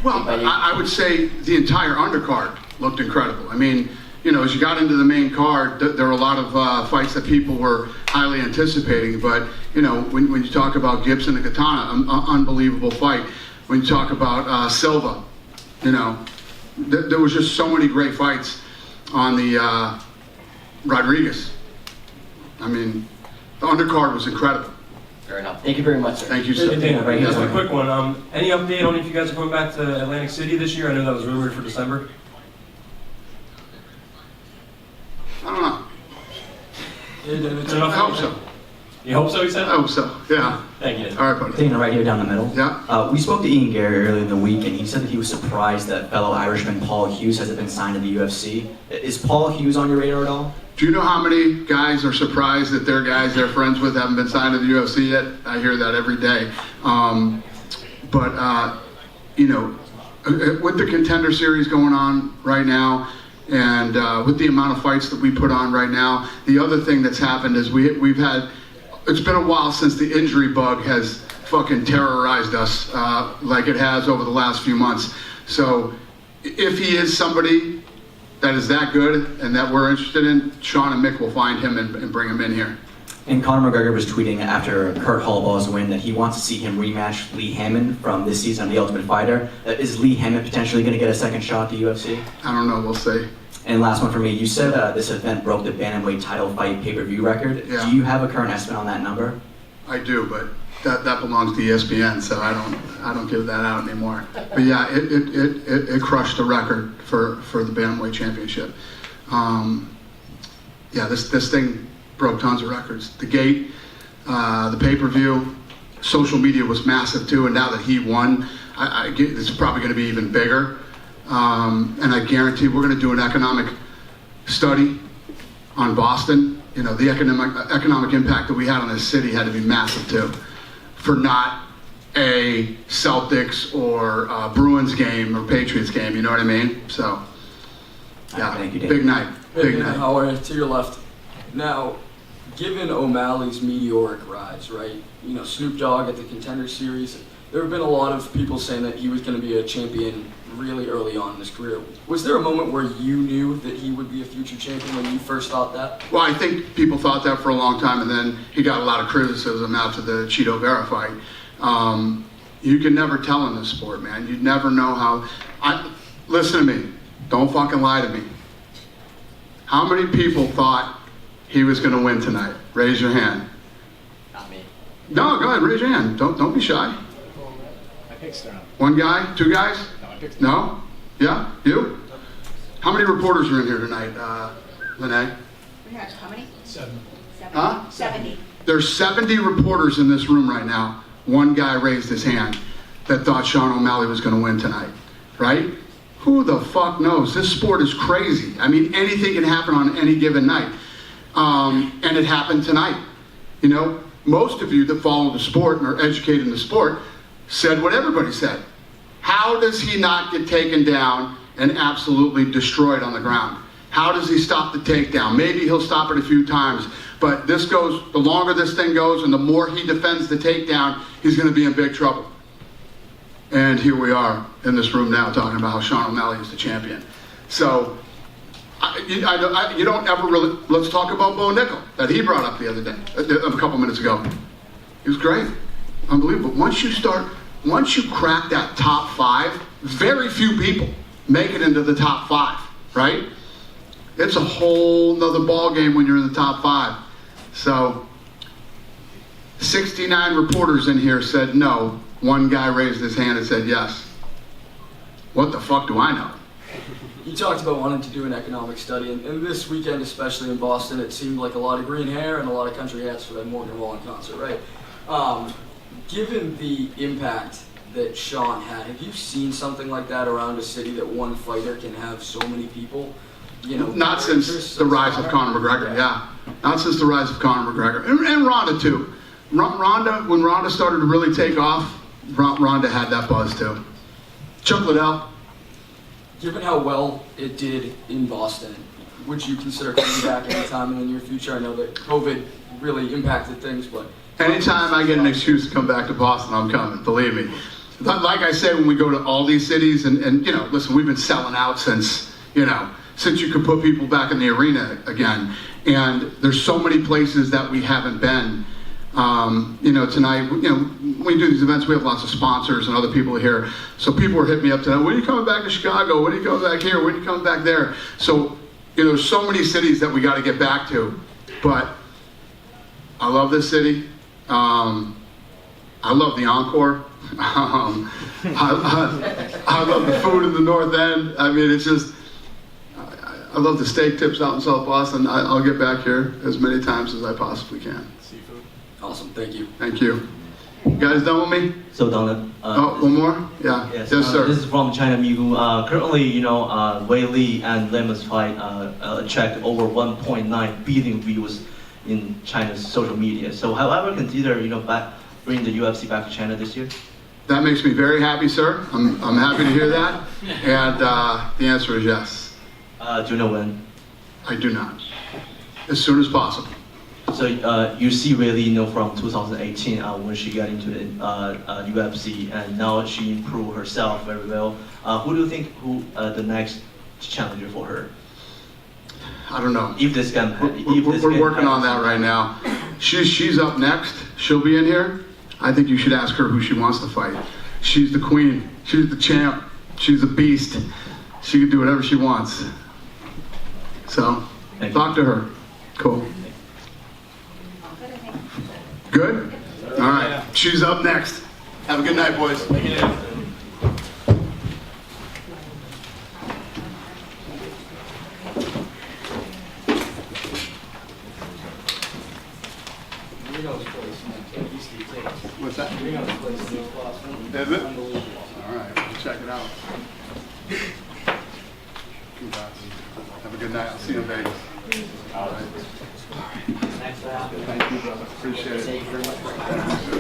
Well, I would say the entire undercard looked incredible. I mean, you know, as you got into the main card, there were a lot of fights that people were highly anticipating. But, you know, when you talk about Gibson and Katana, unbelievable fight. When you talk about Silva, you know, there was just so many great fights on the Rodriguez. I mean, the undercard was incredible. Fair enough. Thank you very much, sir. Thank you, sir. Hey, Dana, right, just a quick one. Any update on if you guys are coming back to Atlantic City this year? I know that was rumored for December. I don't know. I hope so. You hope so, he said? I hope so, yeah. Thank you. All right, buddy. Dana, right here down the middle. Yeah. We spoke to Ian Gary earlier in the week, and he said that he was surprised that fellow Irishman Paul Hughes hasn't been signed to the UFC. Is Paul Hughes on your radar at all? Do you know how many guys are surprised that their guys they're friends with haven't been signed to the UFC yet? I hear that every day. You know, with the Contender Series going on right now, and with the amount of fights that we put on right now, the other thing that's happened is we've had, it's been a while since the injury bug has fucking terrorized us like it has over the last few months. So if he is somebody that is that good and that we're interested in, Sean and Mick will find him and bring him in here. And Conor McGregor was tweeting after Kurt Hallball's win that he wants to see him rematch Lee Hammond from this season on The Ultimate Fighter. Is Lee Hammond potentially going to get a second shot at the UFC? I don't know, we'll see. And last one for me, you said this event broke the bantamweight title fight pay-per-view record. Yeah. Do you have a current estimate on that number? I do, but that belongs to ESPN, so I don't give that out anymore. But yeah, it crushed the record for the bantamweight championship. Yeah, this thing broke tons of records. The gate, the pay-per-view, social media was massive too, and now that he won, it's probably going to be even bigger. And I guarantee we're going to do an economic study on Boston. You know, the economic impact that we had on this city had to be massive too, for not a Celtics or Bruins game or Patriots game. You know what I mean? So, yeah, Thank you, Dave. big night. Big night. Howard, to your left. Now, given O'Malley's meteoric rise, right? You know, Snoop Dogg at the Contender Series. There have been a lot of people saying that he was going to be a champion really early on in his career. Was there a moment where you knew that he would be a future champion when you first thought that? Well, I think people thought that for a long time, and then he got a lot of criticism after the Cheeto Vera fight. You can never tell in this sport, man. You never know how. Listen to me. Don't fucking lie to me. How many people thought he was going to win tonight? Raise your hand. Not me. No, go ahead. Raise your hand. Don't be shy. I picked Stern. One guy? Two guys? No, I picked No? Yeah? You? How many reporters are in here tonight, Lene? We have how many? 7. Huh? 70. There's 70 reporters in this room right now. One guy raised his hand that thought Sean O'Malley was going to win tonight, right? Who the fuck knows? This sport is crazy. I mean, anything can happen on any given night. And it happened tonight. You know, most of you that follow the sport and are educated in the sport said what everybody said. How does he not get taken down and absolutely destroyed on the ground? How does he stop the takedown? Maybe he'll stop it a few times, but this goes, the longer this thing goes and the more he defends the takedown, he's going to be in big trouble. And here we are in this room now talking about how Sean O'Malley is the champion. So, you don't ever really, let's talk about Bo Nickel that he brought up the other day, a couple minutes ago. He was great, unbelievable. Once you crack that top 5, very few people make it into the top 5, right? It's a whole nother ball game when you're in the top 5. So, 69 reporters in here said no. One guy raised his hand and said yes. What the fuck do I know? You talked about wanting to do an economic study, and this weekend, especially in Boston, it seemed like a lot of green hair and a lot of country hats for that Morgan Wallen concert, right? Given the impact that Sean had, have you seen something like that around a city that one fighter can have so many people? You know, not since the rise of Conor McGregor, yeah. Not since the rise of Conor McGregor. And Ronda, too. Ronda, when Ronda started to really take off, Ronda had that buzz, too. Chuck Liddell. Given how well it did in Boston, would you consider coming back anytime in the near future? I know that COVID really impacted things, but... Anytime I get an excuse to come back to Boston, I'm coming, believe me. like I said, when we go to all these cities, and you know, listen, we've been selling out since, you know, since you could put people back in the arena again. And there's so many places that we haven't been. You know, tonight, you know, when we do these events, we have lots of sponsors and other people here. So people were hitting me up tonight, when are you coming back to Chicago? When are you coming back here? When are you coming back there? So, you know, there's so many cities that we got to get back to. But I love this city. I love the Encore. I love the food in the North End. I mean, it's just, I love the steak tips out in South Boston. I'll get back here as many times as I possibly can. Seafood. Awesome, thank you. Thank you. You guys done with me? So Donald, Oh, one more? Yeah. yes, Yes, sir. this is from China Migu. Currently, you know, Wei Li and Lemon's fight attract over 1.9 billion views in China's social media. So, however, consider, you know, bring the UFC back to China this year? That makes me very happy, sir. I'm happy to hear that. And the answer is yes. Do you know when? I do not. As soon as possible. So you see Wei Li, you know, from 2018 when she got into the UFC, and now she improved herself very well. Who do you think the next challenger for her? I don't know. If this can, We're working on that right now. She's up next. She'll be in here. I think you should ask her who she wants to fight. She's the queen. She's the champ. She's a beast. She can do whatever she wants. So, talk to her. Cool. Good? All right. She's up next. Have a good night, boys. What's that? Is it? All right, we'll check it out. Congrats. Have a good night. I'll see you in Vegas. All right. Thank you, brother. Appreciate it. Thank you very much for